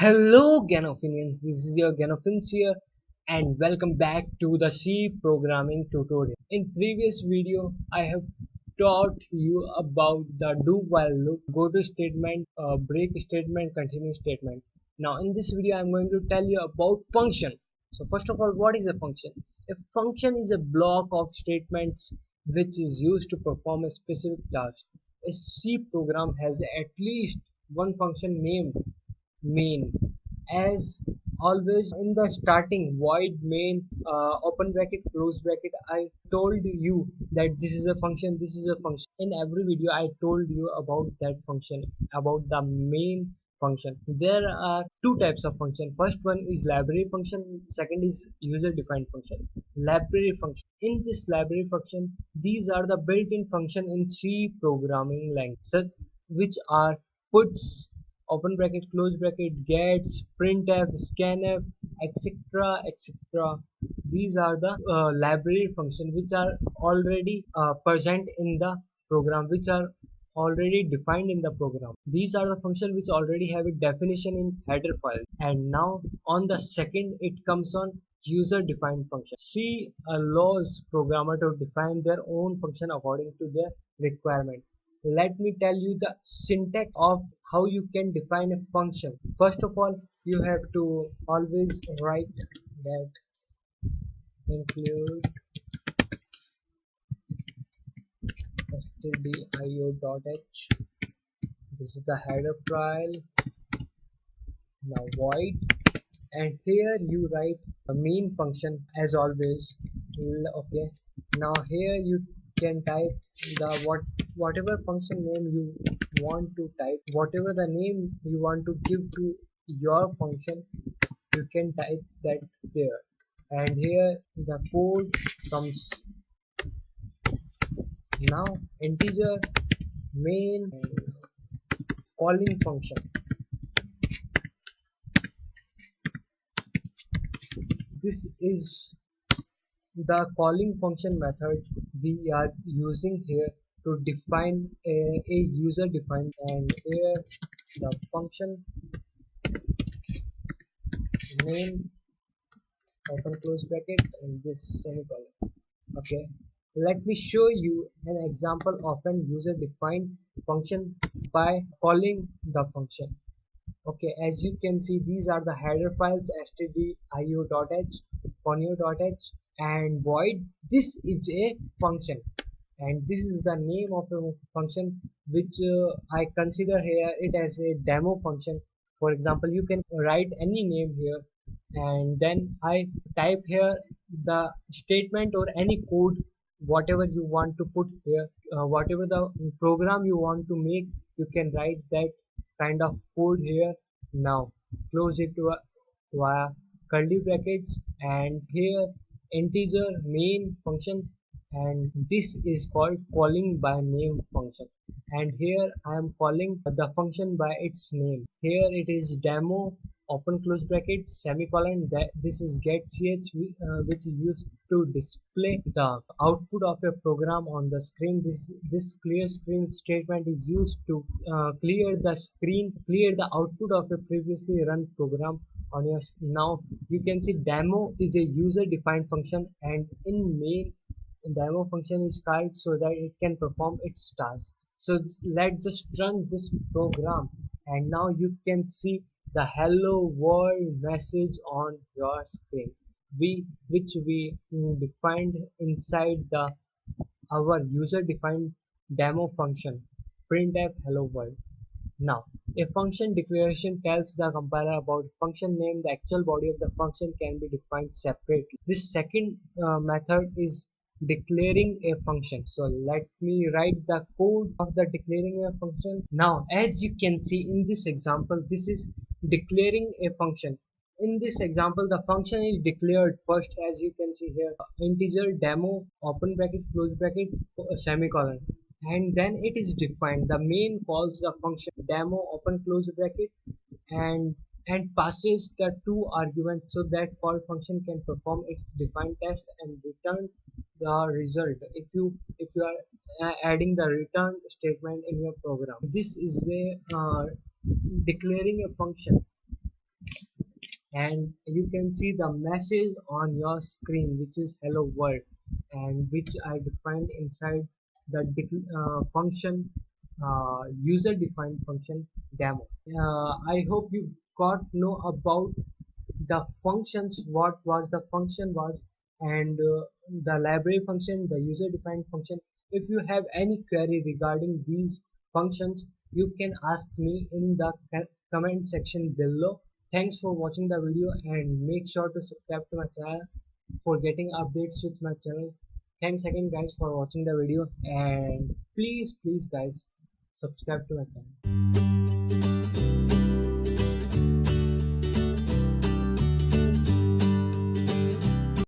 Hello Ganofinians, this is your Ganofins here and welcome back to the C programming tutorial. In previous video, I have taught you about the do while loop, go to statement, break statement, continue statement. Now in this video, I am going to tell you about function. So first of all, what is a function? A function is a block of statements which is used to perform a specific task. A C program has at least one function named main. As always, in the starting void main, open bracket close bracket, I told you that this is a function. In every video I told you about that function, about the main function. There are two types of function. First one is library function, second is user defined function. Library function, in this library function, these are the built-in function in C programming language, which are puts, open bracket close bracket, gets, printf, scanf, etc, etc. These are the library function which are already present in the program, which are already defined in the program. These are the function which already have a definition in header file. And now on the second, it comes on user defined function. C allows programmer to define their own function according to their requirement. Let me tell you the syntax of how you can define a function. First of all, you have to always write that include stdio.h. This is the header file. Now void, and here you write a main function as always. Okay, now here you can type the whatever function name you want to type, whatever the name you want to give to your function, you can type that there. And here the code comes. Now integer main calling function. This is the calling function method we are using here to define a user defined. And here the function name, open close bracket, and this semicolon. Okay, let me show you an example of an user defined function by calling the function. Okay, as you can see, these are the header files stdio.h, conio.h, and void. This is a function, and this is the name of a function which I consider here it as a demo function. For example, you can write any name here, and then I type here the statement or any code, whatever you want to put here, whatever the program you want to make, you can write that kind of code here. Now close it via curly brackets, and here integer main function, and this is called calling by name function. And here I am calling the function by its name. Here it is demo, open close bracket, semicolon. That this is getch, which is used to display the output of a program on the screen. This clear screen statement is used to clear the screen, clear the output of a previously run program on your. Now you can see demo is a user defined function, and in main, demo function is called so that it can perform its task. So let's just run this program, and now you can see the hello world message on your screen, which we defined inside the our user defined demo function printf hello world. Now a function declaration tells the compiler about function name. The actual body of the function can be defined separately. This second method is declaring a function. So let me write the code of the declaring a function. Now as you can see in this example, this is declaring a function. In this example, the function is declared first, as you can see here, integer demo, open bracket close bracket, semicolon, and then it is defined. The main calls the function demo, open close bracket, and passes the two arguments so that call function can perform its defined test and return the result if you are adding the return statement in your program. This is a declaring a function. and you can see the message on your screen which is hello world, and which I defined inside the function, user defined function demo. I hope you got know about the functions, what was the function was, and the library function, the user defined function. If you have any query regarding these functions, you can ask me in the comment section below. Thanks for watching the video, and make sure to subscribe to my channel for getting updates with my channel. Thanks again guys for watching the video, and please guys subscribe to my channel.